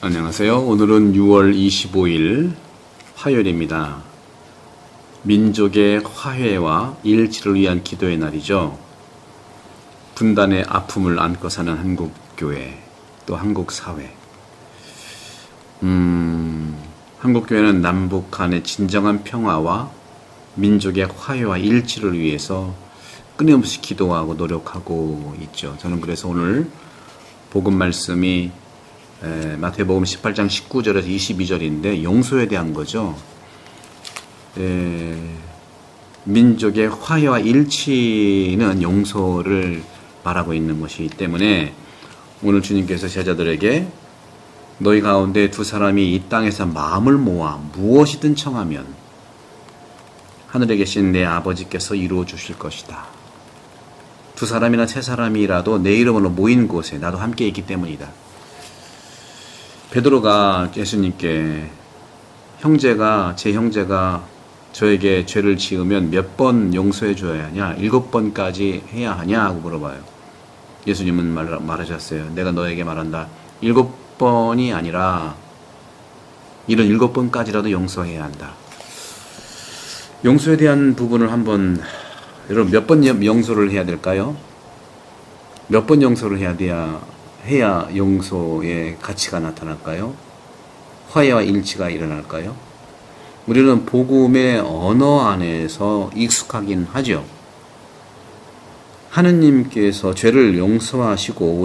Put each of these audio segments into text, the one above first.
안녕하세요. 오늘은 6월 25일 화요일입니다. 민족의 화해와 일치를 위한 기도의 날이죠. 분단의 아픔을 안고 사는 한국교회, 또 한국사회. 한국교회는 남북 간의 진정한 평화와 민족의 화해와 일치를 위해서 끊임없이 기도하고 노력하고 있죠. 저는 그래서 오늘 복음 말씀이 마태복음 18장 19절에서 22절인데 용서에 대한 거죠. 민족의 화해와 일치는 용서를 말하고 있는 것이기 때문에 오늘 주님께서 제자들에게 너희 가운데 두 사람이 이 땅에서 마음을 모아 무엇이든 청하면 하늘에 계신 내 아버지께서 이루어 주실 것이다. 두 사람이나 세 사람이라도 내 이름으로 모인 곳에 나도 함께 있기 때문이다. 베드로가 예수님께 제 형제가 저에게 죄를 지으면 몇 번 용서해 줘야 하냐? 7번까지 해야 하냐? 하고 물어봐요. 예수님은 말하셨어요. 내가 너에게 말한다. 7번이 아니라 77번까지라도 용서해야 한다. 용서에 대한 부분을 한번 여러분 몇 번 용서를 해야 될까요? 몇 번 용서를 해야 용서의 가치가 나타날까요? 화해와 일치가 일어날까요? 우리는 복음의 언어 안에서 익숙하긴 하죠. 하느님께서 죄를 용서하시고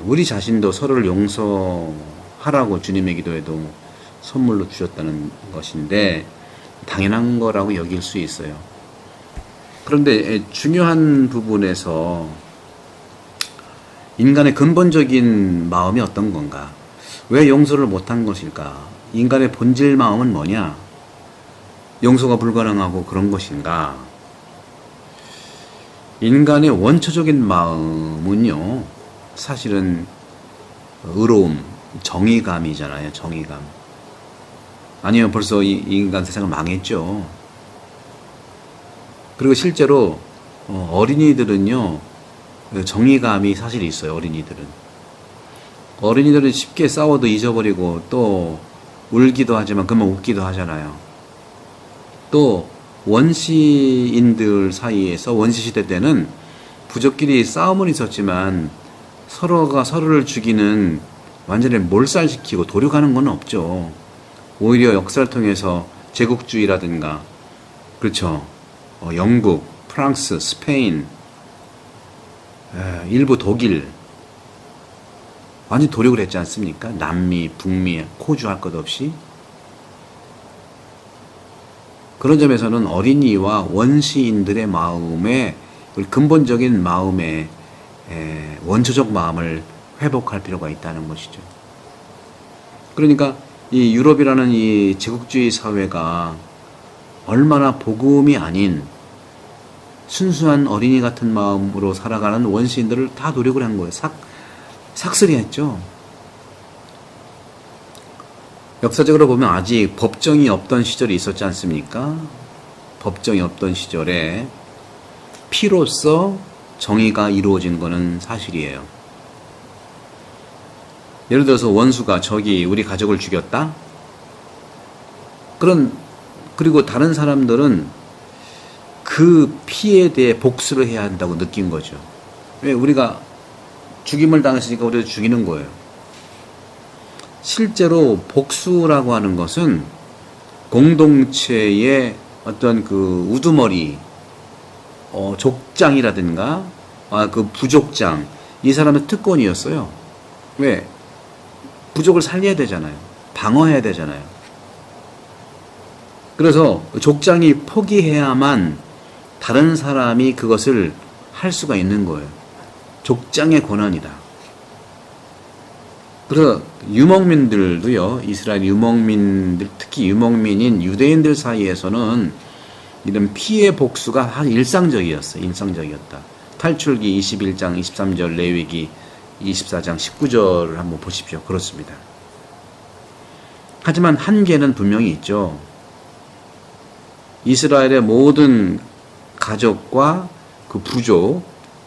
우리 자신도 서로를 용서하라고 주님의 기도에도 선물로 주셨다는 것인데 당연한 거라고 여길 수 있어요. 그런데 중요한 부분에서 인간의 근본적인 마음이 어떤 건가? 왜 용서를 못한 것일까? 인간의 본질 마음은 뭐냐? 용서가 불가능하고 그런 것인가? 인간의 원초적인 마음은요, 사실은 의로움, 정의감이잖아요. 정의감. 아니면 벌써 이 인간 세상은 망했죠. 그리고 실제로 어린이들은요, 정의감이 사실 있어요. 어린이들은 쉽게 싸워도 잊어버리고 또 울기도 하지만 그만 웃기도 하잖아요. 또 원시인들 사이에서 원시시대 때는 부족끼리 싸움은 있었지만 서로가 서로를 죽이는 완전히 몰살시키고 도륙하는 건 없죠. 오히려 역사를 통해서 제국주의라든가 그렇죠. 영국, 프랑스, 스페인, 일부 독일 완전 도륙을 했지 않습니까? 남미, 북미, 코주 할 것 없이. 그런 점에서는 어린이와 원시인들의 마음의 근본적인 마음의 원초적 마음을 회복할 필요가 있다는 것이죠. 그러니까 이 유럽이라는 이 제국주의 사회가 얼마나 복음이 아닌 순수한 어린이 같은 마음으로 살아가는 원시인들을 다 노력을 한 거예요. 삭슬이 했죠. 역사적으로 보면 아직 법정이 없던 시절이 있었지 않습니까? 법정이 없던 시절에 피로써 정의가 이루어진 것은 사실이에요. 예를 들어서 원수가 적이 우리 가족을 죽였다? 그리고 다른 사람들은 그 피해에 대해 복수를 해야 한다고 느낀 거죠. 왜? 우리가 죽임을 당했으니까 우리도 죽이는 거예요. 실제로 복수라고 하는 것은 공동체의 어떤 그 우두머리, 족장이라든가, 그 부족장, 이 사람의 특권이었어요. 왜? 부족을 살려야 되잖아요. 방어해야 되잖아요. 그래서 족장이 포기해야만 다른 사람이 그것을 할 수가 있는 거예요. 족장의 권한이다. 그래서 유목민들도요, 이스라엘 유목민들, 특히 유목민인 유대인들 사이에서는 이런 피해 복수가 일상적이었어요. 일상적이었다. 탈출기 21장 23절, 레위기 24장 19절을 한번 보십시오. 그렇습니다. 하지만 한계는 분명히 있죠. 이스라엘의 모든 가족과 그 부족,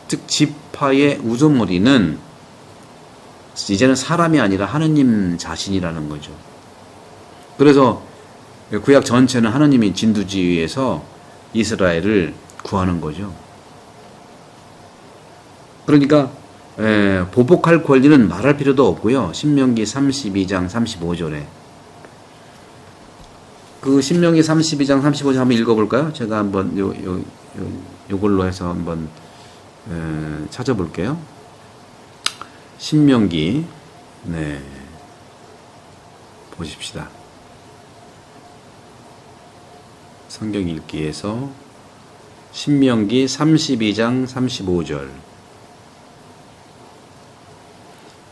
즉 지파의 우두머리는 이제는 사람이 아니라 하느님 자신이라는 거죠. 그래서 구약 전체는 하느님이 진두지휘에서 이스라엘을 구하는 거죠. 그러니까 보복할 권리는 말할 필요도 없고요. 신명기 32장 35절에 그 신명기 32장 35절 한번 읽어볼까요? 제가 한번 요걸로 해서 한번 찾아볼게요. 신명기 보십시다. 성경 읽기에서 신명기 32장 35절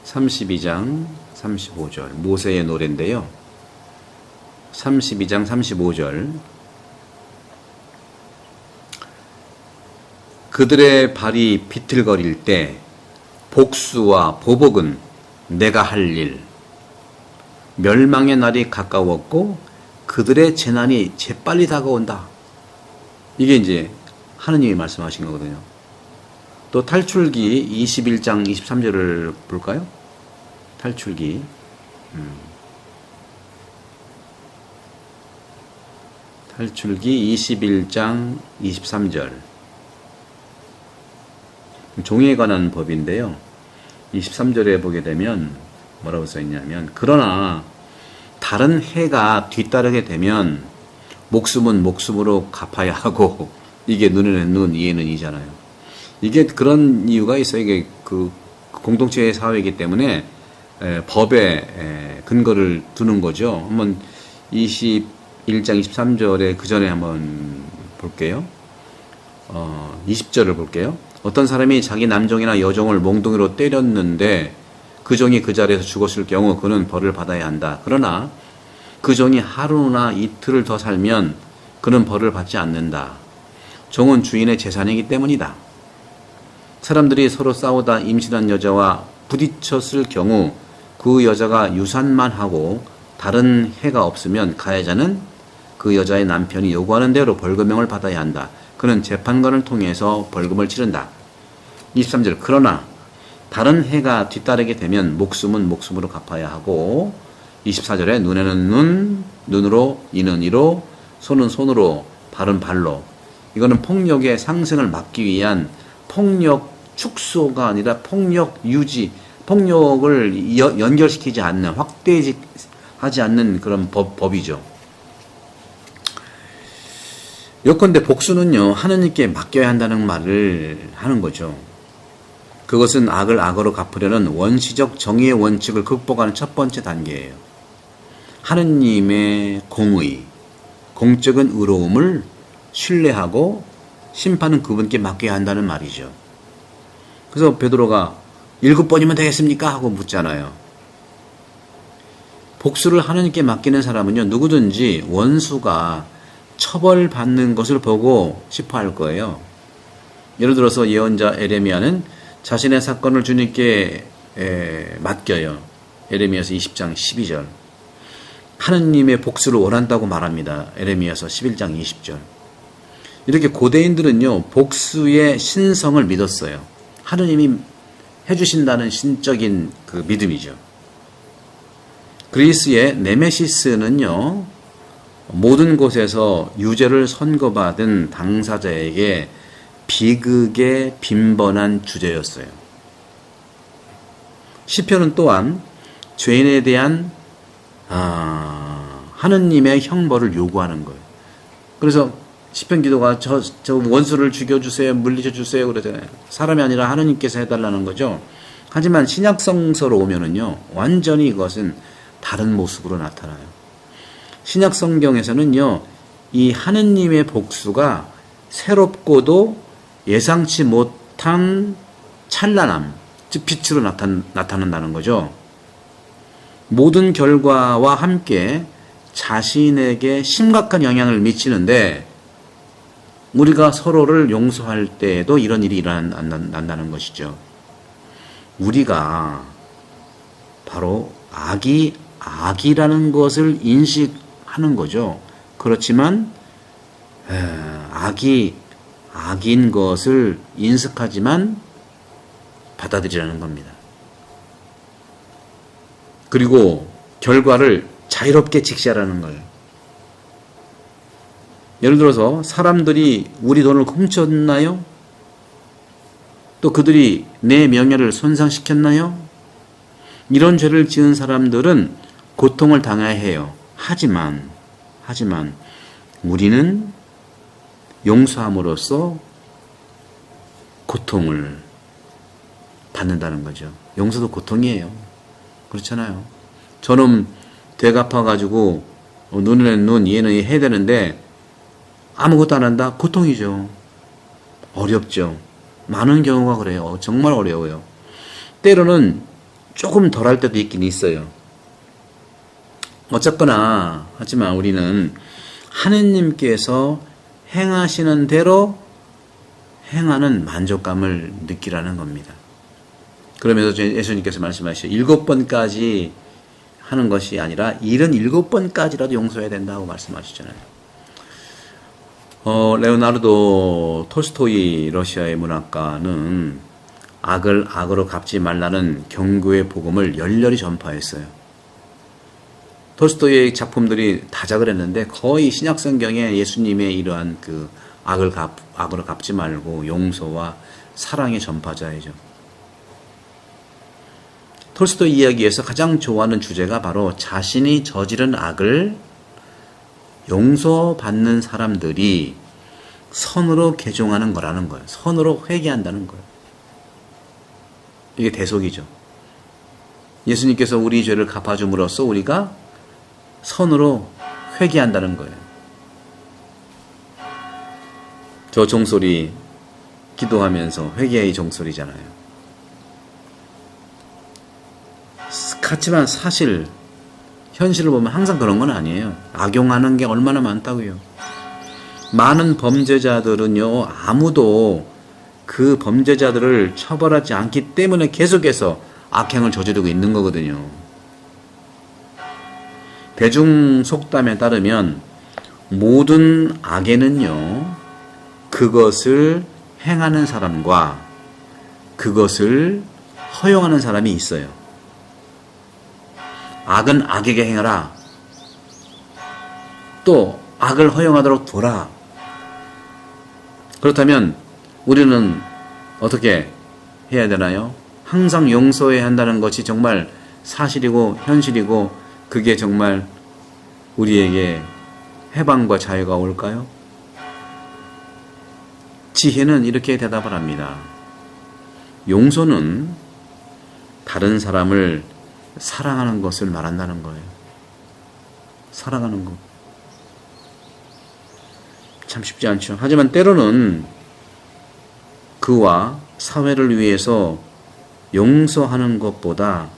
32장 35절 모세의 노래인데요. 32장 35절 그들의 발이 비틀거릴 때 복수와 보복은 내가 할 일 멸망의 날이 가까웠고 그들의 재난이 재빨리 다가온다. 이게 이제 하느님이 말씀하신 거거든요. 또 탈출기 21장 23절을 볼까요? 탈출기 탈출기 21장 23절 종에 관한 법인데요. 23절에 보게 되면 뭐라고 써있냐면 그러나 다른 해가 뒤따르게 되면 목숨은 목숨으로 갚아야 하고 이게 눈에는 눈, 이에는 이잖아요. 이게 그런 이유가 있어요. 이게 그 공동체의 사회이기 때문에 법에 근거를 두는 거죠. 한번 21장 23절에 그 전에 한번 볼게요. 20절을 볼게요. 어떤 사람이 자기 남종이나 여종을 몽둥이로 때렸는데 그 종이 그 자리에서 죽었을 경우 그는 벌을 받아야 한다. 그러나 그 종이 하루나 이틀을 더 살면 그는 벌을 받지 않는다. 종은 주인의 재산이기 때문이다. 사람들이 서로 싸우다 임신한 여자와 부딪혔을 경우 그 여자가 유산만 하고 다른 해가 없으면 가해자는 그 여자의 남편이 요구하는 대로 벌금형을 받아야 한다. 그는 재판관을 통해서 벌금을 치른다. 23절 그러나 다른 해가 뒤따르게 되면 목숨은 목숨으로 갚아야 하고 24절에 눈에는 눈, 눈으로, 이는 이로, 손은 손으로, 발은 발로. 이거는 폭력의 상승을 막기 위한 폭력 축소가 아니라 폭력 유지, 폭력을 연결시키지 않는, 확대하지 않는 그런 법이죠. 요컨대 복수는요, 하느님께 맡겨야 한다는 말을 하는 거죠. 그것은 악을 악으로 갚으려는 원시적 정의의 원칙을 극복하는 첫 번째 단계예요. 하느님의 공의, 공적인 의로움을 신뢰하고 심판은 그분께 맡겨야 한다는 말이죠. 그래서 베드로가 7번이면 되겠습니까? 하고 묻잖아요. 복수를 하느님께 맡기는 사람은요, 누구든지 원수가 처벌받는 것을 보고 싶어 할 거예요. 예를 들어서 예언자 에레미야는 자신의 사건을 주님께 맡겨요. 에레미야서 20장 12절. 하느님의 복수를 원한다고 말합니다. 에레미야서 11장 20절. 이렇게 고대인들은요, 복수의 신성을 믿었어요. 하느님이 해주신다는 신적인 그 믿음이죠. 그리스의 네메시스는요, 모든 곳에서 유죄를 선고받은 당사자에게 비극의 빈번한 주제였어요. 시편은 또한 죄인에 대한 하느님의 형벌을 요구하는 거예요. 그래서 시편 기도가 저 원수를 죽여주세요, 물리쳐주세요 그러잖아요. 사람이 아니라 하느님께서 해달라는 거죠. 하지만 신약성서로 오면은요, 완전히 이것은 다른 모습으로 나타나요. 신약성경에서는요, 이 하느님의 복수가 새롭고도 예상치 못한 찬란함, 즉 빛으로 나타난다는 거죠. 모든 결과와 함께 자신에게 심각한 영향을 미치는데 우리가 서로를 용서할 때에도 이런 일이 일어난다는 것이죠. 우리가 바로 악이라는 것을 인식하는 거죠. 그렇지만 악인 것을 인식하지만 받아들이라는 겁니다. 그리고 결과를 자유롭게 직시하라는 거예요. 예를 들어서 사람들이 우리 돈을 훔쳤나요? 또 그들이 내 명예를 손상시켰나요? 이런 죄를 지은 사람들은 고통을 당해야 해요. 하지만 우리는 용서함으로써 고통을 받는다는 거죠. 용서도 고통이에요. 그렇잖아요. 저놈 되갚아가지고 눈에는 눈, 얘는 해야 되는데 아무것도 안 한다? 고통이죠. 어렵죠. 많은 경우가 그래요. 정말 어려워요. 때로는 조금 덜할 때도 있긴 있어요. 어쨌거나 하지만 우리는 하느님께서 행하시는 대로 행하는 만족감을 느끼라는 겁니다. 그러면서 예수님께서 말씀하시죠. 7번까지 하는 것이 아니라 77번까지라도 용서해야 된다고 말씀하시잖아요. 레오나르도 톨스토이 러시아의 문학가는 악을 악으로 갚지 말라는 경고의 복음을 열렬히 전파했어요. 톨스토이의 작품들이 다작을 했는데 거의 신약성경에 예수님의 이러한 그 악으로 갚지 말고 용서와 사랑의 전파자이죠. 톨스토이 이야기에서 가장 좋아하는 주제가 바로 자신이 저지른 악을 용서받는 사람들이 선으로 개종하는 거라는 거예요. 선으로 회개한다는 거예요. 이게 대속이죠. 예수님께서 우리 죄를 갚아줌으로써 우리가 선으로 회개한다는 거예요. 저 종소리 기도하면서 회개의 종소리잖아요. 같지만 사실 현실을 보면 항상 그런 건 아니에요. 악용하는 게 얼마나 많다고요. 많은 범죄자들은요, 아무도 그 범죄자들을 처벌하지 않기 때문에 계속해서 악행을 저지르고 있는 거거든요. 대중 속담에 따르면 모든 악에는요, 그것을 행하는 사람과 그것을 허용하는 사람이 있어요. 악은 악에게 행하라. 또 악을 허용하도록 둬라. 그렇다면 우리는 어떻게 해야 되나요? 항상 용서해야 한다는 것이 정말 사실이고 현실이고 그게 정말 우리에게 해방과 자유가 올까요? 지혜는 이렇게 대답을 합니다. 용서는 다른 사람을 사랑하는 것을 말한다는 거예요. 사랑하는 것. 참 쉽지 않죠. 하지만 때로는 그와 사회를 위해서 용서하는 것보다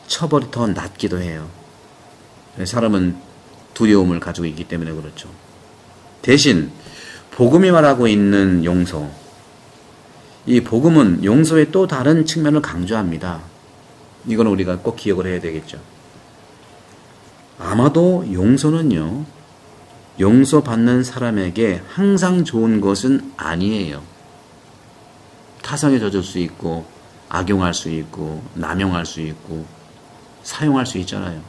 처벌이 더 낫기도 해요. 사람은 두려움을 가지고 있기 때문에 그렇죠. 대신 복음이 말하고 있는 용서, 이 복음은 용서의 또 다른 측면을 강조합니다. 이건 우리가 꼭 기억을 해야 되겠죠. 아마도 용서는요, 용서받는 사람에게 항상 좋은 것은 아니에요. 타성에 젖을 수 있고, 악용할 수 있고, 남용할 수 있고, 사용할 수 있잖아요.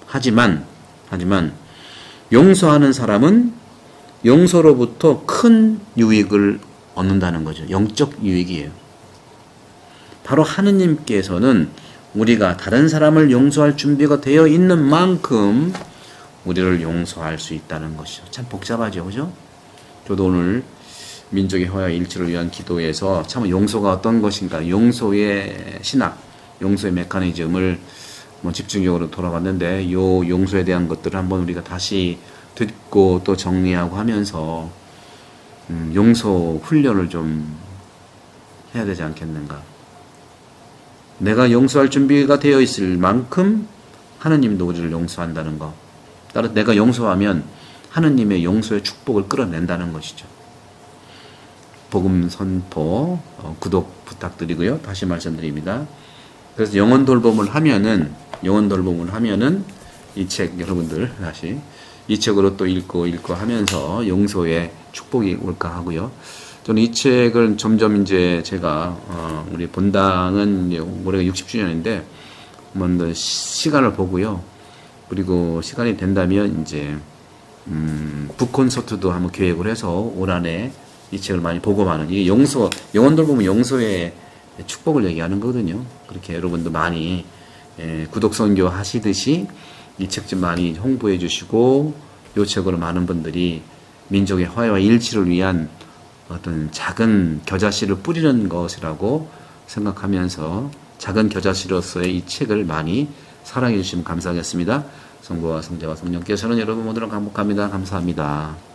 하지만 용서하는 사람은 용서로부터 큰 유익을 얻는다는 거죠. 영적 유익이에요. 바로 하느님께서는 우리가 다른 사람을 용서할 준비가 되어 있는 만큼 우리를 용서할 수 있다는 것이죠. 참 복잡하죠, 그죠? 저도 오늘 민족의 화해와 일치를 위한 기도에서 참 용서가 어떤 것인가, 용서의 신학, 용서의 메커니즘을 집중적으로 돌아봤는데, 요 용서에 대한 것들을 한번 우리가 다시 듣고 또 정리하고 하면서 용서 훈련을 좀 해야 되지 않겠는가. 내가 용서할 준비가 되어 있을 만큼 하느님도 우리를 용서한다는 것. 따라서 내가 용서하면 하느님의 용서의 축복을 끌어낸다는 것이죠. 복음 선포, 구독 부탁드리고요. 다시 말씀드립니다. 그래서 영혼 돌봄을 하면은 이 책 여러분들 다시 이 책으로 또 읽고 하면서 용서의 축복이 올까 하고요. 저는 이 책을 점점 이제 제가 우리 본당은 올해가 60주년인데 한번 더 시간을 보고요. 그리고 시간이 된다면 이제 북콘서트도 한번 계획을 해서 올 한해 이 책을 많이 보고만은 이게 용서 영혼들 보면 용서의 축복을 얘기하는 거거든요. 그렇게 여러분도 많이 구독 선교 하시듯이 이 책 좀 많이 홍보해 주시고 이 책으로 많은 분들이 민족의 화해와 일치를 위한 어떤 작은 겨자씨를 뿌리는 것이라고 생각하면서 작은 겨자씨로서의 이 책을 많이 사랑해 주시면 감사하겠습니다. 성부와 성자와 성령께서는 여러분 모두를 강복합니다. 감사합니다.